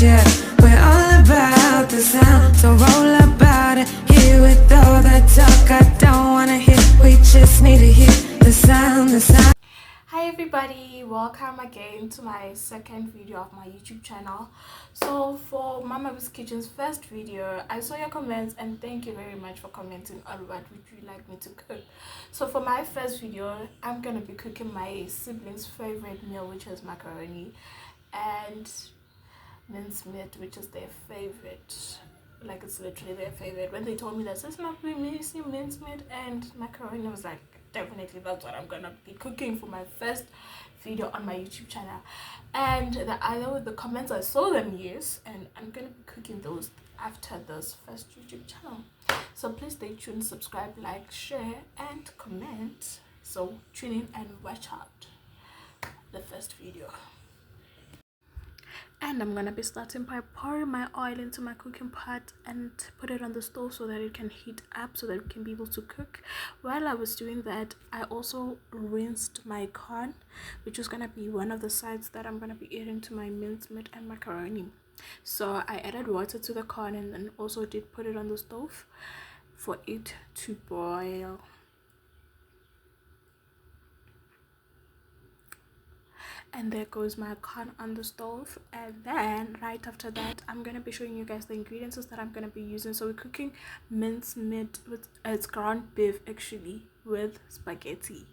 yeah. We're all about the sound, so roll about it. Here with all that talk I don't wanna hear. We just need to hear the sound, the sound. Hi everybody, welcome again to my second video of my YouTube channel. So for Mama's Kitchen's first video, I saw your comments and thank you very much for commenting on what would you like me to cook. So for my first video, I'm gonna be cooking my siblings' favorite meal, which is macaroni, and mincemeat, which is their favorite. Like, it's literally their favorite. When they told me that it's not missing mincemeat and macaroni, I was like, definitely that's what I'm gonna be cooking for my first video on my YouTube channel. And the comments, I saw them, yes, and I'm gonna be cooking those after this first YouTube channel. So please stay tuned, subscribe, like, share, and comment. So tune in and watch out the first video. And I'm gonna be starting by pouring my oil into my cooking pot and put it on the stove so that it can heat up so that it can be able to cook. While I was doing that, I also rinsed my corn, which is gonna be one of the sides that I'm gonna be adding to my mincemeat and macaroni. So I added water to the corn and then also did put it on the stove for it to boil. And there goes my corn on the stove. And then right after that, I'm gonna be showing you guys the ingredients that I'm gonna be using. So we're cooking mincemeat with it's ground beef actually with spaghetti,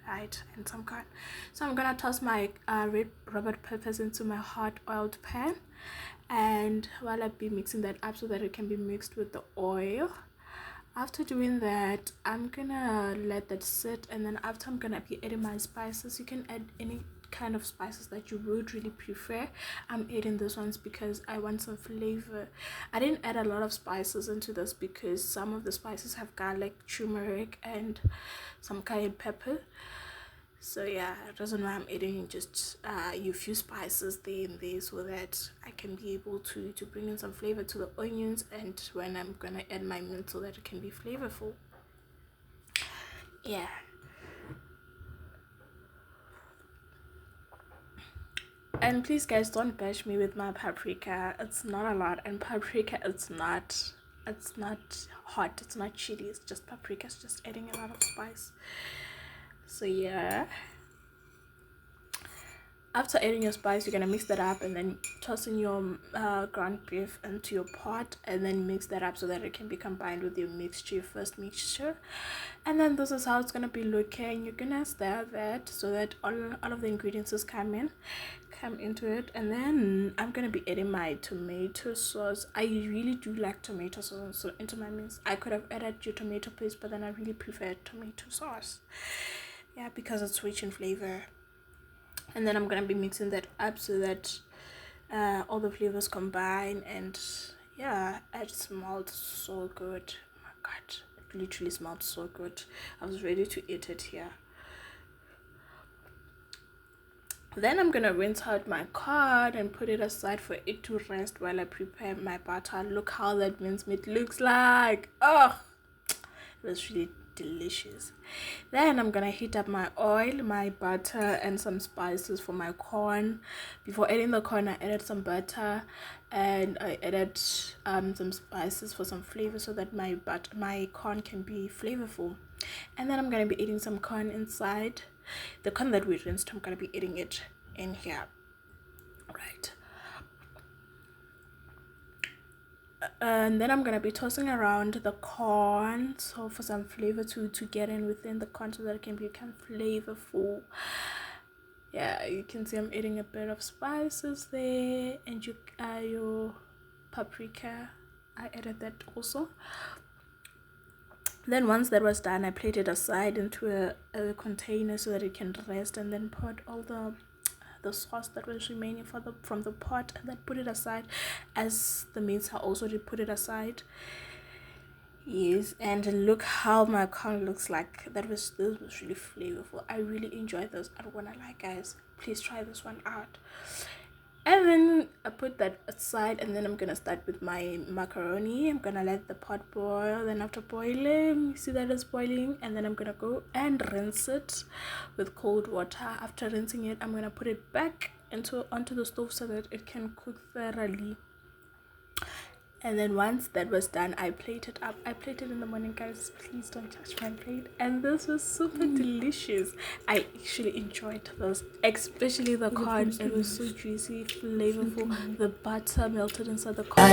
right, and some corn. So I'm gonna toss my red Robert peppers into my hot oiled pan, and while I be mixing that up so that it can be mixed with the oil. After doing that, I'm gonna let that sit, and then after I'm gonna be adding my spices. You can add any kind of spices that you would really prefer. I'm adding these ones because I want some flavor. I didn't add a lot of spices into this because some of the spices have garlic, turmeric, and some cayenne pepper. So yeah, the reason why I'm adding just a few spices there and there so that I can be able to bring in some flavor to the onions, and when I'm gonna add my mint so that it can be flavorful. Yeah. And please guys, don't bash me with my paprika. It's not a lot, and paprika it's not hot, it's not chili, it's just paprika. It's just adding a lot of spice. So yeah, after adding your spice, you're gonna mix that up and then toss in your ground beef into your pot and then mix that up so that it can be combined with your first mixture. And then this is how it's gonna be looking. You're gonna stir that so that all of the ingredients come into it. And then I'm gonna be adding my tomato sauce. I really do like tomato sauce so into my mince. I could have added your tomato paste, but then I really prefer tomato sauce, yeah, because it's rich in flavor. And then I'm gonna be mixing that up so that all the flavors combine, and yeah, it smelled so good. Oh my god, it literally smelled so good. I was ready to eat it here. Then I'm gonna rinse out my corn and put it aside for it to rest while I prepare my butter. Look how that mincemeat looks like. Oh, it was really delicious. Then I'm gonna heat up my oil, my butter, and some spices for my corn. Before adding the corn, I added some butter and I added some spices for some flavor so that my corn can be flavorful. And then I'm gonna be adding some corn inside the corn that we rinsed. I'm gonna be adding it in here, right? And then I'm gonna be tossing around the corn so for some flavor to get in within the corn so that it can become flavorful. Yeah, you can see I'm adding a bit of spices there, and your paprika, I added that also. Then once that was done, I put it aside into a container so that it can rest, and then put all the sauce that was remaining from the pot, and then put it aside as the meats I also did put it aside. Yes, and look how my corn looks like. This was really flavorful. I really enjoyed this. I don't wanna lie guys, please try this one out. And then I put that aside, and then I'm gonna start with my macaroni. I'm gonna let the pot boil. Then after boiling, you see that it's boiling, and then I'm gonna go and rinse it with cold water. After rinsing it, I'm gonna put it back onto the stove so that it can cook thoroughly. And then once that was done, I plated up. I plated in the morning, guys. Please don't touch my plate. And this was super delicious. I actually enjoyed this, especially the corn. It was so juicy, flavorful. The butter melted inside the corn.